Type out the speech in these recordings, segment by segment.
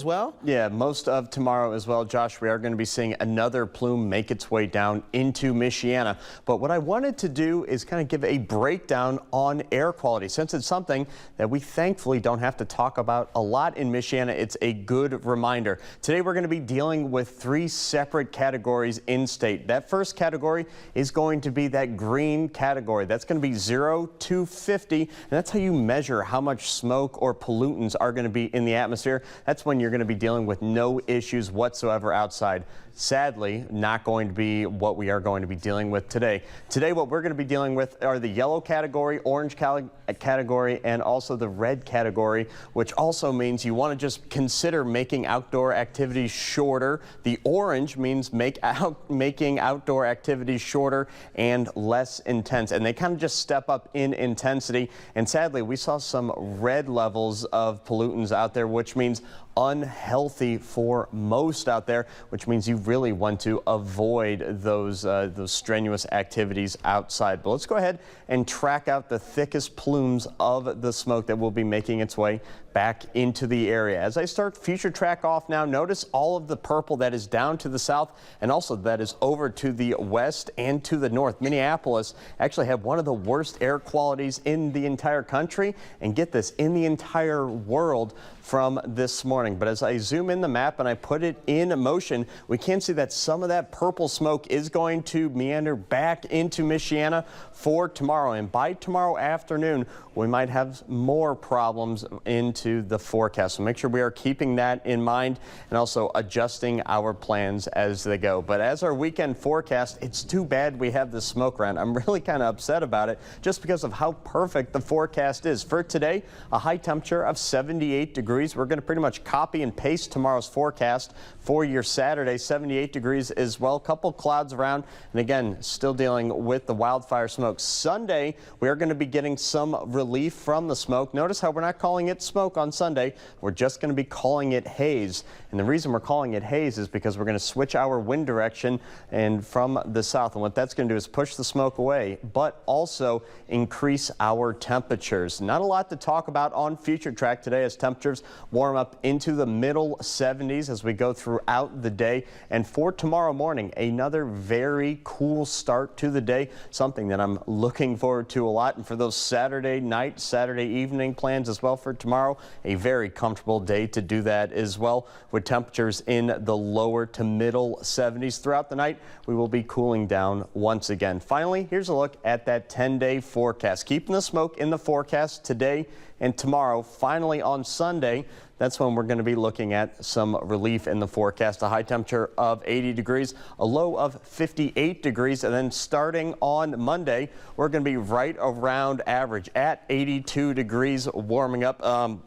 as well? Yeah, most of tomorrow as well, Josh. We are going to be seeing another plume make its way down into Michiana. But what I wanted to do is kind of give a breakdown on air quality. Since it's something that we thankfully don't have to talk about a lot in Michiana, it's a good reminder. Today we're going to be dealing with three separate categories in state. That first category is going to be that green category. That's going to be 0 to 50, and that's how you measure how much smoke or pollutants are going to be in the atmosphere. That's when you're going to be dealing with no issues whatsoever outside. Sadly, not going to be what we are going to be dealing with today. Today, what we're going to be dealing with are the yellow category, orange category, and also the red category, which also means you want to just consider making outdoor activities shorter. The orange means making outdoor activities shorter and less intense, and they kind of just step up in intensity. And sadly, we saw some red levels of pollutants out there, which means unhealthy for most out there, which means you really want to avoid those strenuous activities outside. But let's go ahead and track out the thickest plumes of the smoke that will be making its way back into the area. As I start future track off now, notice all of the purple that is down to the south and also that is over to the west and to the north. Minneapolis actually had one of the worst air qualities in the entire country, and get this, in the entire world from this morning. But as I zoom in the map and I put it in motion, we can see that some of that purple smoke is going to meander back into Michiana for tomorrow. And by tomorrow afternoon, we might have more problems into the forecast. So make sure we are keeping that in mind and also adjusting our plans as they go. But as our weekend forecast, it's too bad we have the smoke around. I'm really kind of upset about it just because of how perfect the forecast is. For today, a high temperature of 78 degrees. We're going to pretty much copy and paste tomorrow's forecast for your Saturday. 78 degrees as well. Couple clouds around, and again, still dealing with the wildfire smoke. Sunday, we are going to be getting some relief from the smoke. Notice how we're not calling it smoke on Sunday. We're just going to be calling it haze. And the reason we're calling it haze is because we're going to switch our wind direction and from the south. And what that's going to do is push the smoke away, but also increase our temperatures. Not a lot to talk about on Future Track today as temperatures warm up into the middle 70s as we go throughout the day. And for tomorrow morning, another very cool start to the day, something that I'm looking forward to a lot. And for those Saturday night, Saturday evening plans as well for tomorrow, a very comfortable day to do that as well, with temperatures in the lower to middle 70s. Throughout the night, we will be cooling down once again. Finally, here's a look at that 10-day forecast. Keeping the smoke in the forecast today and tomorrow. Finally on Sunday, that's when we're going to be looking at some relief in the forecast. A high temperature of 80 degrees, a low of 58 degrees, and then starting on Monday, we're going to be right around average at 82 degrees, warming up.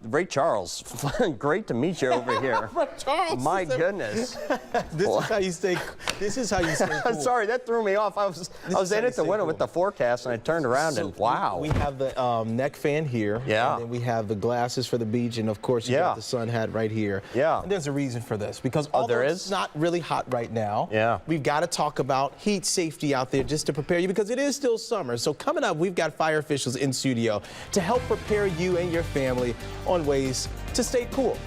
Ray Charles, great to meet you over here. Ray Charles. My goodness. This is how you stay. This is how you stay cool. Sorry, that threw me off. I was in it to win it with the forecast, and I turned around and wow. We have the neck fan here. Yeah. And then we have the glasses for the beach, and of course you got the sun hat right here. Yeah. And there's a reason for this, because although it's not really hot right now, we've got to talk about heat safety out there just to prepare you, because it is still summer. So coming up, we've got fire officials in studio to help prepare you and your family on ways to stay cool.